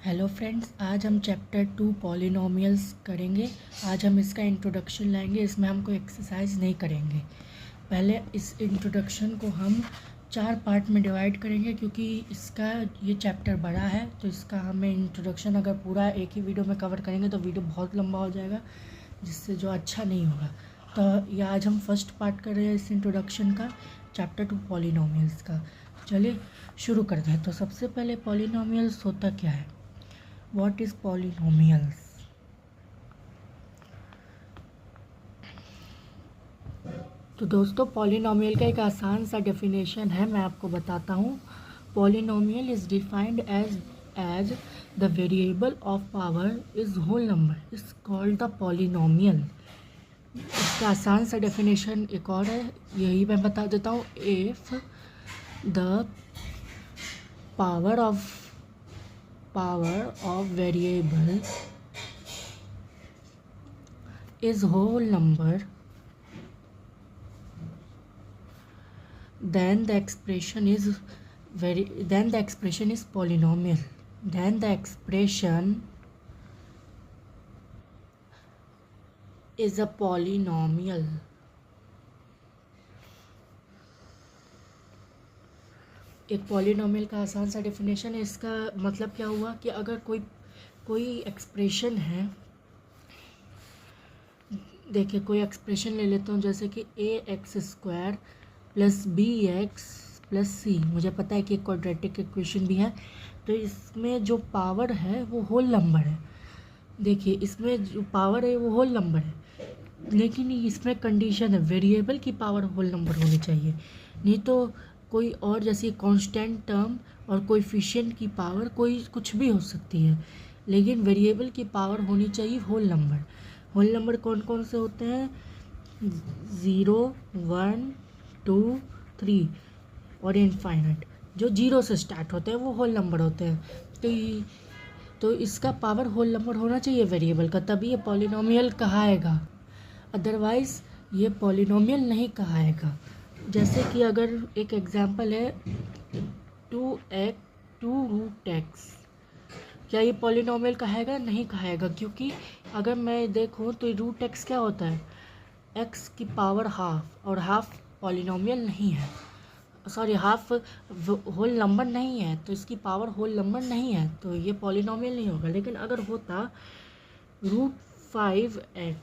Hello friends, आज हम chapter 2 polynomials करेंगे। आज हम इसका इंट्रोडक्शन लाएंगे। इसमें हम कोई एक्सरसाइज नहीं करेंगे। पहले इस इंट्रोडक्शन को हम 4 पार्ट में डिवाइड करेंगे, क्योंकि इसका ये चैप्टर बड़ा है। तो इसका हमें इंट्रोडक्शन अगर पूरा एक ही वीडियो में कवर करेंगे तो वीडियो बहुत लंबा हो जाएगा, जिससे जो अच्छा नहीं होगा। तो ये आज हम फर्स्ट पार्ट कर रहे हैं इस इंट्रोडक्शन का, चैप्टर 2 पॉलिनोमियल्स का। चलिए शुरू करते हैं। तो सबसे पहले पॉलिनोमियल्स होता क्या है? What is polynomials? तो दोस्तों, पॉलिनोमियल का एक आसान सा डेफिनेशन है, मैं आपको बताता हूँ। Polynomial is defined as the variable of power is whole number is called the polynomial. इसका आसान सा डेफिनेशन एक और है, यही मैं बता देता हूँ। If the power of variable is whole number, then the expression is polynomial. Then the expression is a polynomial. एक पॉलिनोमियल का आसान सा डेफिनेशन है। इसका मतलब क्या हुआ कि अगर कोई एक्सप्रेशन है, देखिए कोई एक्सप्रेशन ले लेता हूँ, जैसे कि ax² + bx + c। मुझे पता है कि एक क्वाड्रेटिक इक्वेशन भी है, तो इसमें जो पावर है वो होल नंबर है। देखिए इसमें जो पावर है वो होल नंबर है, लेकिन इसमें कंडीशन है वेरिएबल की पावर होल नंबर होनी चाहिए। नहीं तो कोई और, जैसे कांस्टेंट टर्म और कोएफिशिएंट की पावर कोई कुछ भी हो सकती है, लेकिन वेरिएबल की पावर होनी चाहिए होल नंबर। होल नंबर कौन कौन से होते हैं? 0, 1, 2, 3 और इनफाइनाइट। जो 0 से स्टार्ट होते हैं वो होल नंबर होते हैं। तो इसका पावर होल नंबर होना चाहिए वेरिएबल का, तभी ये पॉलिनोमियल कहाएगा, अदरवाइज़ ये पॉलिनोमियल नहीं कहाएगा। जैसे कि अगर एक एग्जांपल है 2√x, क्या ये पॉलिनोमियल कहेगा? नहीं कहेगा, क्योंकि अगर मैं देखूँ तो √x क्या होता है? x की पावर हाफ, और हाफ पॉलिनोमियल नहीं है, सॉरी हाफ होल नंबर नहीं है, तो इसकी पावर होल नंबर नहीं है, तो ये पॉलिनोमियल नहीं होगा। लेकिन अगर होता √5x,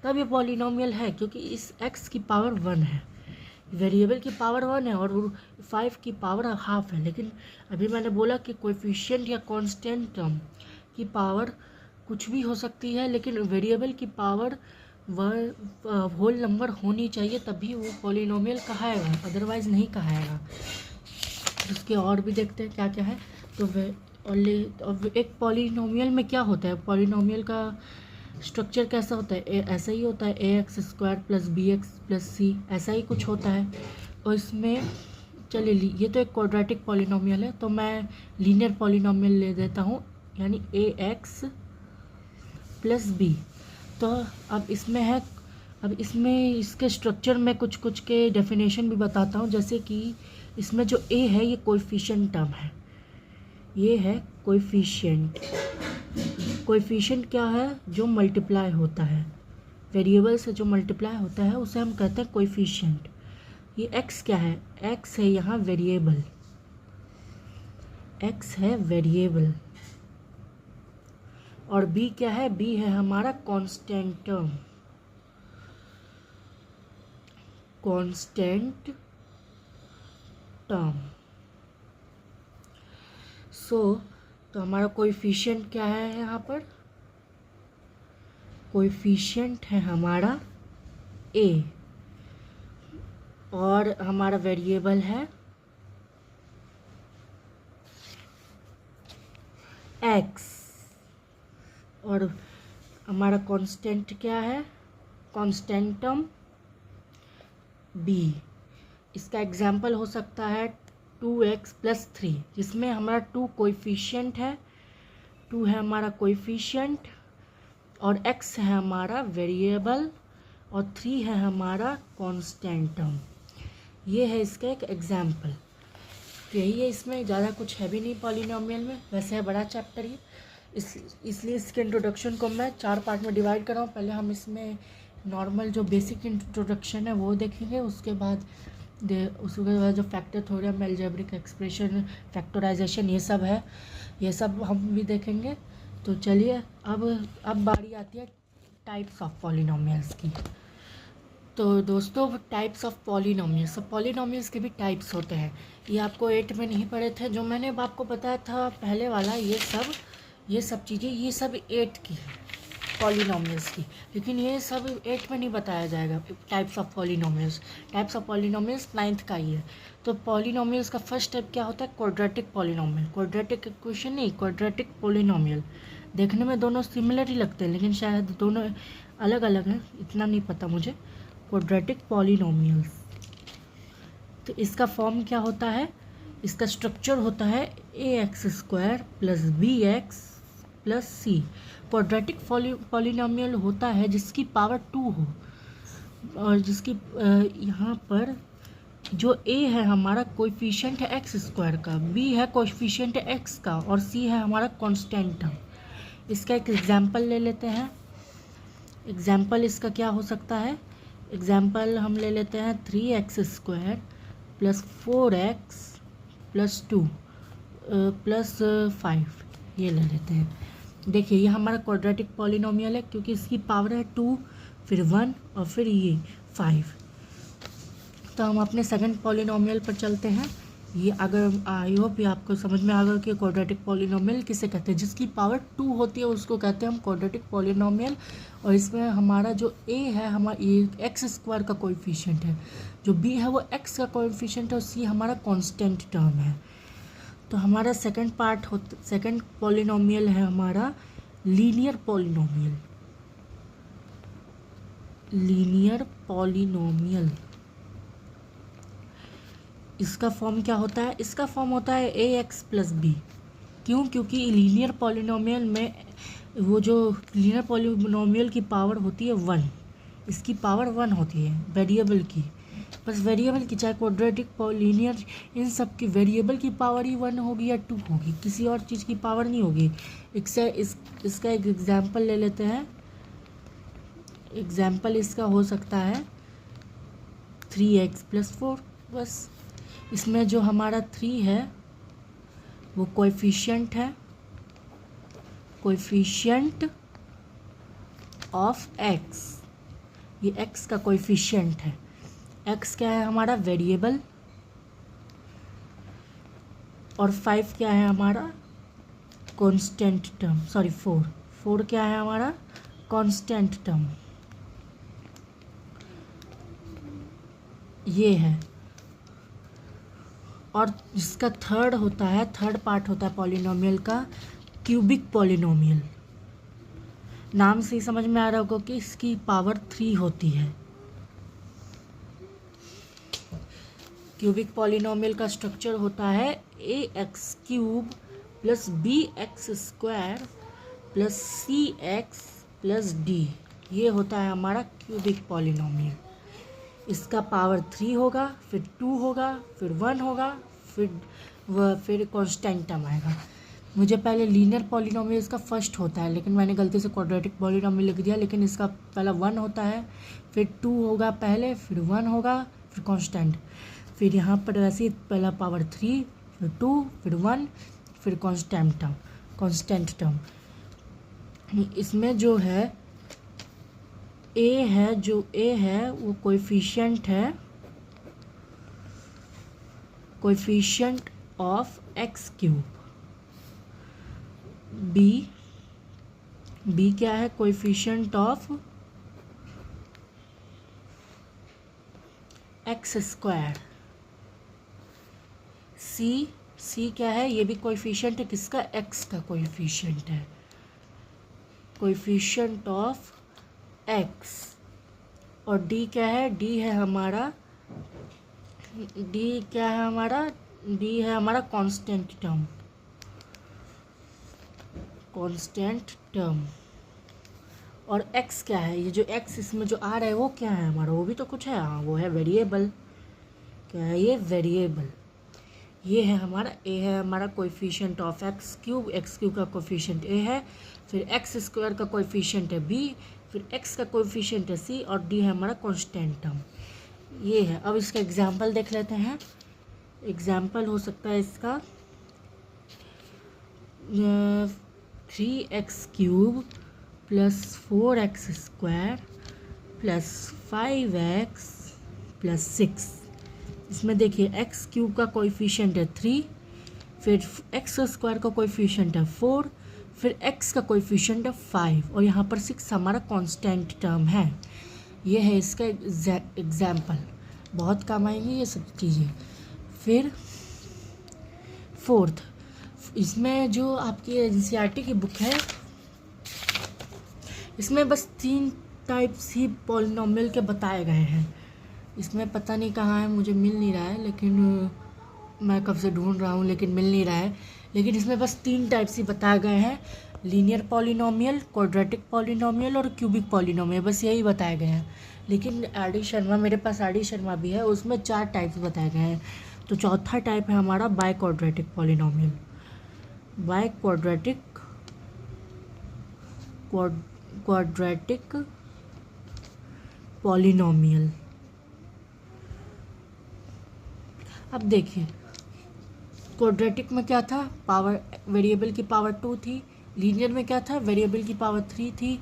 तब ये पॉलिनोमियल है, क्योंकि इस x की पावर 1 है, वेरिएबल की पावर 1 है और 5 की पावर हाफ है। लेकिन अभी मैंने बोला कि कोएफिशिएंट या कांस्टेंट टर्म की पावर कुछ भी हो सकती है, लेकिन वेरिएबल की पावर होल नंबर होनी चाहिए, तभी वो पॉलिनोमियल कहाएगा, अदरवाइज़ नहीं कहाएगा। उसके और भी देखते हैं क्या क्या है। तो एक पॉलिनोमियल में क्या होता है? पॉलिनोमियल का स्ट्रक्चर कैसा होता है? ऐसा ही होता है, ax² + bx + c, ऐसा ही कुछ होता है। और इसमें चलिए, ये तो एक क्वाड्रेटिक पॉलिनोमियल है, तो मैं लीनियर पॉलिनोमियल ले देता हूँ, यानी ax + b। तो अब इसमें इसके स्ट्रक्चर में कुछ के डेफिनेशन भी बताता हूँ। जैसे कि इसमें जो a है ये कोएफिशिएंट टर्म है, ये है कोएफिशिएंट। कोएफिशिएंट क्या है? जो मल्टीप्लाई होता है, वेरिएबल से जो मल्टीप्लाई होता है उसे हम कहते हैं कोएफिशिएंट। ये x क्या है? x है यहाँ वेरिएबल, x है वेरिएबल। और b क्या है? b है हमारा कांस्टेंट टर्म, कांस्टेंट टर्म। तो हमारा कोएफिशिएंट क्या है? यहाँ पर कोएफिशिएंट है हमारा a, और हमारा वेरिएबल है x, और हमारा कांस्टेंट क्या है? Constant term b। इसका एग्जाम्पल हो सकता है 2x + 3, जिसमें हमारा 2 कोएफिशिएंट है, 2 है हमारा कोएफिशिएंट, और x है हमारा वेरिएबल, और 3 है हमारा कांस्टेंट टर्म। ये है इसका एक एग्जाम्पल। तो यही है, इसमें ज़्यादा कुछ है भी नहीं पॉलिनोमियल में, वैसे है बड़ा चैप्टर ये, इसलिए इसके इंट्रोडक्शन को मैं 4 पार्ट में डिवाइड कर रहा हूँ। पहले हम इसमें नॉर्मल जो बेसिक इंट्रोडक्शन है वो देखेंगे, उसके बाद जो factor theorem, algebraic expression, factorisation, ये सब है, ये सब हम भी देखेंगे। तो चलिए अब बारी आती है टाइप्स ऑफ पॉलिनोमियल्स की। तो दोस्तों टाइप्स ऑफ पॉलिनोमियल्स, पॉलिनोमियल्स के भी टाइप्स होते हैं, ये आपको 8 में नहीं पढ़े थे, जो मैंने अब आपको बताया था पहले वाला, ये सब चीज़ें, ये सब 8 की है पॉलिनोमियल्स की, लेकिन ये सब 8 में नहीं बताया जाएगा। टाइप्स ऑफ पॉलिनोमियल्स 9th का ही है। तो पॉलिनोमियल्स का फर्स्ट टाइप क्या होता है? Quadratic polynomial. क्वाड्रेटिक इक्वेशन नहीं, क्वाड्रेटिक पॉलिनोमियल। देखने में दोनों सिमिलर ही लगते हैं, लेकिन शायद दोनों अलग अलग हैं, इतना नहीं पता मुझे। क्वाड्रेटिक पॉलिनोमियल्स, तो इसका फॉर्म क्या होता है? इसका स्ट्रक्चर होता है ax² + bx + c। Quadratic polynomial होता है जिसकी पावर 2 हो, और जिसकी यहाँ पर जो a है हमारा कोएफिशिएंट है x² का, b है कोएफिशिएंट है x का, और c है हमारा कांस्टेंट टर्म। इसका एक एग्जांपल ले लेते हैं। एग्जांपल इसका क्या हो सकता है? एग्जांपल हम ले लेते हैं 3x² + 4x + 2 + 5, ये ले लेते हैं। देखिए ये हमारा क्वाड्रेटिक पॉलिनोमियल है, क्योंकि इसकी पावर है 2, फिर 1 और फिर ये 5। तो हम अपने सेकंड पॉलिनोमियल पर चलते हैं। ये अगर आई होप ये आपको समझ में आ गया कि क्वाड्रेटिक पॉलिनोमियल किसे कहते हैं। जिसकी पावर 2 होती है उसको कहते हैं हम क्वाड्रेटिक पॉलिनोमियल। और इसमें हमारा जो a है, हमारा ये x² का कोएफिशिएंट है, जो b है वो x का कोएफिशिएंट है, और c हमारा कांस्टेंट टर्म है। तो हमारा सेकंड पॉलिनोमियल है हमारा लीनियर पॉलिनोमियल। लीनियर पॉलिनोमियल, इसका फॉर्म क्या होता है? इसका फॉर्म होता है ax + b। क्यों? क्योंकि लीनियर पॉलिनोमियल में वो जो लीनियर पॉलिनोमियल की पावर होती है 1, इसकी पावर 1 होती है वेरिएबल की, बस वेरिएबल की, चाहे क्वाड्रेटिक लीनियर, इन सब की वेरिएबल की पावर ही 1 होगी या 2 होगी, किसी और चीज़ की पावर नहीं होगी। इसका एक एग्जांपल ले लेते हैं। एग्जांपल इसका हो सकता है 3x + 4। बस इसमें जो हमारा 3 है वो कोएफिशिएंट है, कोएफिशिएंट ऑफ x, ये x का कोएफिशिएंट है। x क्या है हमारा? वेरिएबल। और 5 क्या है हमारा? Constant term. सॉरी 4 क्या है हमारा? Constant term. ये है। और जिसका थर्ड पार्ट होता है पॉलिनोमियल का, क्यूबिक पॉलिनोमियल। नाम से ही समझ में आ रहा होगा कि इसकी पावर 3 होती है। क्यूबिक पॉलिनोमियल का स्ट्रक्चर होता है ax³ + bx² + cx + d। ये होता है हमारा क्यूबिक पॉलिनोमियल। इसका पावर 3 होगा, फिर 2 होगा, फिर 1 होगा, फिर कांस्टेंट टर्म आएगा। मुझे पहले लीनियर पॉलिनोमियल इसका फर्स्ट होता है, लेकिन मैंने गलती से क्वाड्रेटिक पॉलिनोमियल लिख दिया, लेकिन इसका पहला 1 होता है, फिर 2 होगा पहले, फिर 1 होगा, फिर कांस्टेंट। फिर यहाँ पर वैसे पहला पावर 3, फिर 2, फिर 1, फिर कांस्टेंट टर्म। इसमें जो है a है वो कोएफिशिएंट है, कोएफिशिएंट ऑफ x³। b क्या है? Coefficient of x²। c क्या है? ये भी कोएफिशिएंट है, किसका? x का कोएफिशिएंट है, कोएफिशिएंट ऑफ x। और d क्या है? d है हमारा कांस्टेंट टर्म। और x क्या है? ये जो x इसमें जो आ रहा है वो क्या है हमारा? वो भी तो कुछ है, हाँ वो है वेरिएबल। क्या है ये? वेरिएबल। ये है हमारा ए है हमारा कोएफिशिएंट ऑफ एक्स क्यूब का कोएफिशिएंट ए है, फिर एक्स स्क्वायर का कोएफिशिएंट है बी, फिर एक्स का कोएफिशिएंट है सी और डी है हमारा कांस्टेंट टर्म। ये है। अब इसका एग्जांपल देख लेते हैं। एग्जांपल हो सकता है इसका 3x cube plus 4x square plus 5x plus 6। इसमें देखिए एक्स क्यूब का कोएफिशिएंट है 3, फिर एक्स स्क्वायर का कोएफिशिएंट है 4, फिर एक्स का कोएफिशिएंट है 5 और यहाँ पर 6 हमारा कांस्टेंट टर्म है। ये है इसका एग्जाम्पल, बहुत काम आएंगे ये सब चीज़ें। फिर फोर्थ, इसमें जो आपकी एनसीईआरटी की बुक है इसमें बस 3 टाइप्स ही पॉलिनोमियल के बताए गए हैं। इसमें पता नहीं कहाँ है, मुझे मिल नहीं रहा है, लेकिन मैं कब से ढूंढ रहा हूँ लेकिन मिल नहीं रहा है। लेकिन इसमें बस 3 टाइप्स ही बताए गए हैं, लीनियर पॉलिनोमियल, क्वाड्रेटिक पॉलिनोमियल और क्यूबिक पॉलिनोमियल, बस यही बताए गए हैं। लेकिन आर डी शर्मा, मेरे पास आर डी शर्मा भी है, उसमें 4 टाइप्स बताए गए हैं। तो चौथा टाइप है हमारा by quadratic polynomial. By quadratic polynomial. अब देखिए क्वाड्रेटिक में क्या था, पावर वेरिएबल की पावर 2 थी, लीनियर में क्या था, वेरिएबल की पावर 3 थी,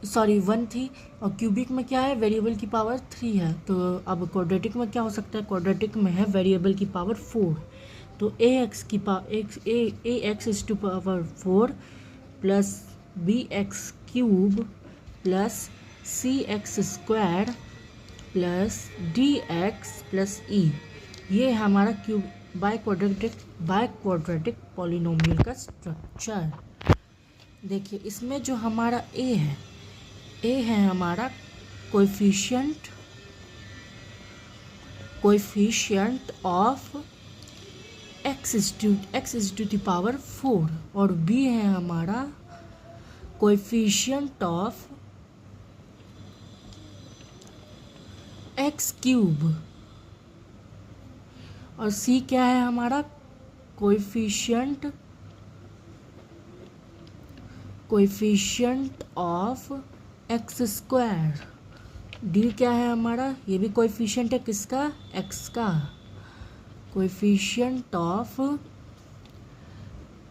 1 थी, और क्यूबिक में क्या है, वेरिएबल की पावर 3 है। तो अब क्वाड्रेटिक में क्या हो सकता है, क्वाड्रेटिक में है वेरिएबल की पावर 4। तो A X is to power 4 plus B X cube plus C X square plus D X plus E. ये हमारा क्यूब बाय क्वाड्रेटिक पॉलिनोमियल का स्ट्रक्चर। देखिए इसमें जो हमारा ए है हमारा coefficient of X is to the power 4 और बी है हमारा कोएफिशिएंट ऑफ एक्स क्यूब और सी क्या है हमारा coefficient of x square. D क्या है हमारा, ये भी कोएफिशिएंट है किसका, एक्स का, कोएफिशिएंट ऑफ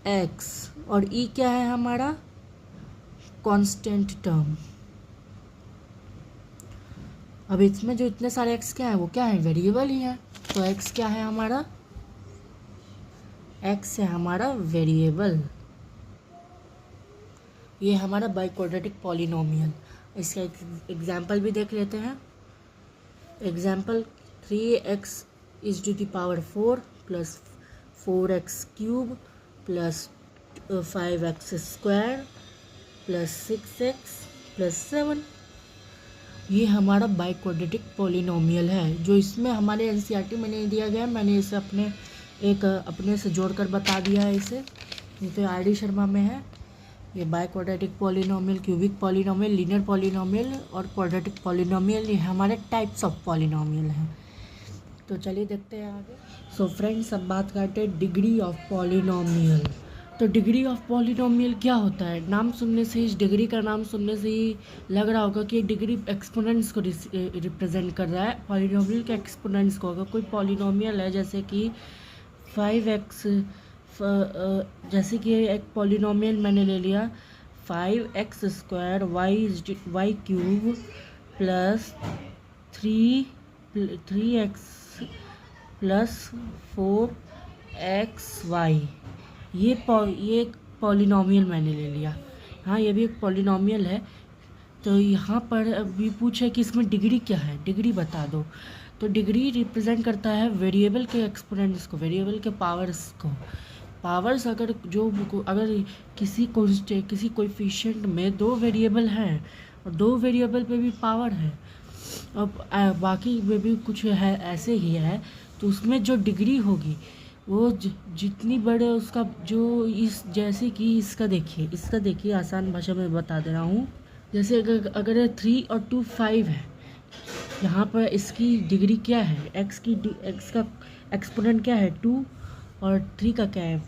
एक्स। और ई क्या है हमारा कांस्टेंट टर्म। अब इसमें जो इतने सारे एक्स क्या है वो क्या है, वेरिएबल ही है। तो एक्स क्या है हमारा, एक्स है हमारा वेरिएबल। ये हमारा बाय क्वाड्रेटिक पॉलिनोमियल। इसका एग्जाम्पल भी देख लेते हैं। Example 3x is to the power 4 plus 4x cube plus 5x square plus 6x plus 7। ये हमारा बाय क्वाड्रेटिक पॉलिनोमियल है, जो इसमें हमारे एनसीईआरटी में नहीं दिया गया है। मैंने इसे अपने से जोड़कर बता दिया है इसे, ये तो आर डी शर्मा में है। ये by quadratic polynomial, cubic polynomial, linear polynomial और क्वाड्रेटिक पॉलिनोमियल, ये हमारे टाइप्स ऑफ पॉलिनोमियल हैं। तो चलिए देखते हैं आगे। सो फ्रेंड्स, अब बात करते हैं डिग्री ऑफ पॉलिनोमियल। तो डिग्री ऑफ पॉलिनोमियल क्या होता है, नाम सुनने से, इस डिग्री का नाम सुनने से ही लग रहा होगा कि डिग्री एक्सपोनेंट्स को रिप्रेजेंट कर रहा है। पॉलिनोमियल के एक्सपोनेंट्स को, अगर कोई पॉलिनोमियल है जैसे कि 5x, जैसे कि एक पॉलिनोमियल मैंने ले लिया 5x square Y cube plus 3x plus 4xy। ये एक पॉलिनोमियल मैंने ले लिया। हाँ, ये भी एक पॉलिनोमियल है। तो यहाँ पर अभी पूछे कि इसमें डिग्री क्या है, डिग्री बता दो। तो डिग्री रिप्रेजेंट करता है वेरिएबल के एक्सपोनेंट्स को, वेरिएबल के पावर्स को। पावर्स अगर किसी कोएफिशिएंट में 2 वेरिएबल हैं और 2 वेरिएबल पे भी पावर है, अब बाकी में भी कुछ है ऐसे ही है, तो उसमें जो डिग्री होगी वो जितनी बड़े उसका जो जैसे कि इसका देखिए आसान भाषा में बता दे रहा हूँ। जैसे अगर 3 और 2 5 है, यहाँ पर इसकी डिग्री क्या है, एक्स का एक्सपोनेंट क्या है 2 और 3 का क्या है,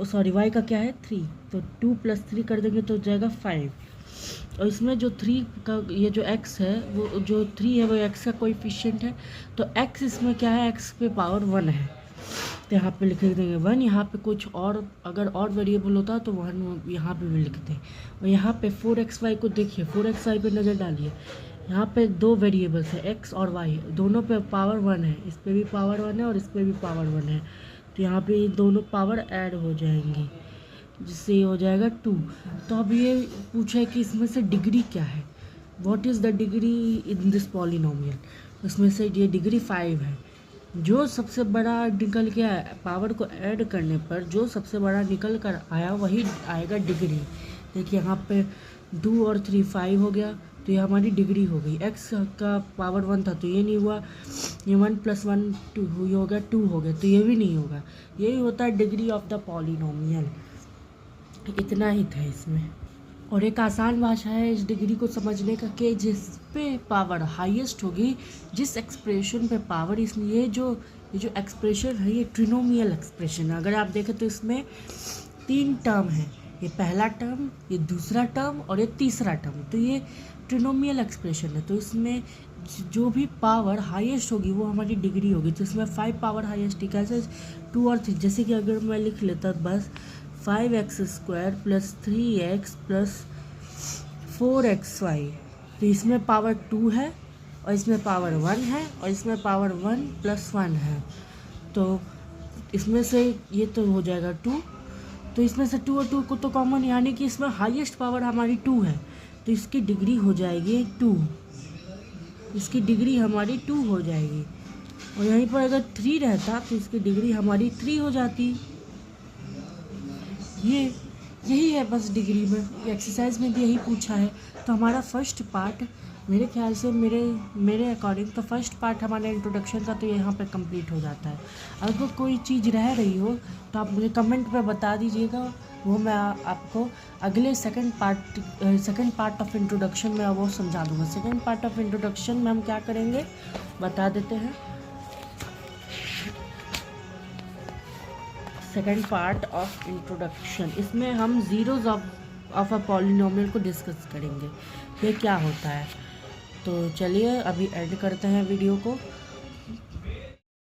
सॉरी y का क्या है 3, तो 2 + 3 कर देंगे तो हो जाएगा 5। और इसमें जो 3 का ये जो x है, वो जो 3 है वो x का कोएफिशिएंट है, तो x इसमें क्या है, x पे पावर 1 है, तो यहाँ पे लिख देंगे 1। यहाँ पे कुछ और अगर और वेरिएबल होता तो 1 यहाँ पे भी लिखते हैं। और यहाँ पे 4xy को देखिए, 4xy पे नज़र डालिए, यहाँ पे 2 वेरिएबल्स है x और y, दोनों पे पावर 1 है, इस पे भी पावर 1 है और इस पे भी पावर 1 है, तो यहाँ पे ये दोनों पावर ऐड हो जाएंगी, जिससे ये हो जाएगा 2। तो अब ये पूछा है कि इसमें से डिग्री क्या है, what is the degree in this polynomial, उसमें से ये डिग्री 5 है। जो सबसे बड़ा निकल के आया, पावर को ऐड करने पर जो सबसे बड़ा निकल कर आया वही आएगा डिग्री। देखिए यहाँ पे 2 और 3 5 हो गया, तो ये हमारी डिग्री हो गई। x का पावर 1 था तो ये नहीं हुआ, ये 1 + 1 2 हो गया, 2 हो गया, तो ये भी नहीं होगा। यही होता है डिग्री ऑफ द पॉलिनोमियल। इतना ही था इसमें। और एक आसान भाषा है इस डिग्री को समझने का कि जिस पे पावर हाईएस्ट होगी, जिस एक्सप्रेशन पे पावर, इसमें ये जो एक्सप्रेशन है ये ट्रिनोमियल एक्सप्रेशन है। अगर आप देखें तो इसमें 3 टर्म है, ये पहला टर्म, ये दूसरा टर्म और ये तीसरा टर्म, तो ये ट्रिनोमियल एक्सप्रेशन है। तो इसमें जो भी पावर हाईएस्ट होगी वो हमारी डिग्री होगी। तो इसमें 5 पावर हाईएस्ट, कैसे 2 और 3, जैसे कि अगर मैं लिख लेता बस 5x² + 3x + 4xy, तो इसमें पावर 2 है और इसमें पावर 1 है और इसमें पावर 1 + 1 है, तो इसमें से ये तो हो जाएगा 2, तो इसमें से 2 और 2 को तो कॉमन, यानी कि इसमें हाईएस्ट पावर हमारी 2 है, तो इसकी डिग्री हो जाएगी 2, इसकी डिग्री हमारी 2 हो जाएगी। और यहीं पर अगर 3 रहता तो इसकी डिग्री हमारी 3 हो जाती। यही है बस डिग्री में, एक्सरसाइज में भी यही पूछा है। तो हमारा फर्स्ट पार्ट मेरे ख्याल से, मेरे अकॉर्डिंग तो फर्स्ट पार्ट हमारे इंट्रोडक्शन का तो यहाँ पे कंप्लीट हो जाता है। अगर कोई चीज़ रह रही हो तो आप मुझे कमेंट पे बता दीजिएगा, वो मैं आपको अगले सेकंड पार्ट ऑफ इंट्रोडक्शन में वो समझा दूँगा। सेकंड पार्ट ऑफ इंट्रोडक्शन में हम क्या करेंगे बता देते हैं। सेकंड पार्ट ऑफ इंट्रोडक्शन, इसमें हम ज़ीरोज़ ऑफ अ पॉलिनोमियल को डिस्कस करेंगे, ये क्या होता है। तो चलिए अभी एंड करते हैं वीडियो को।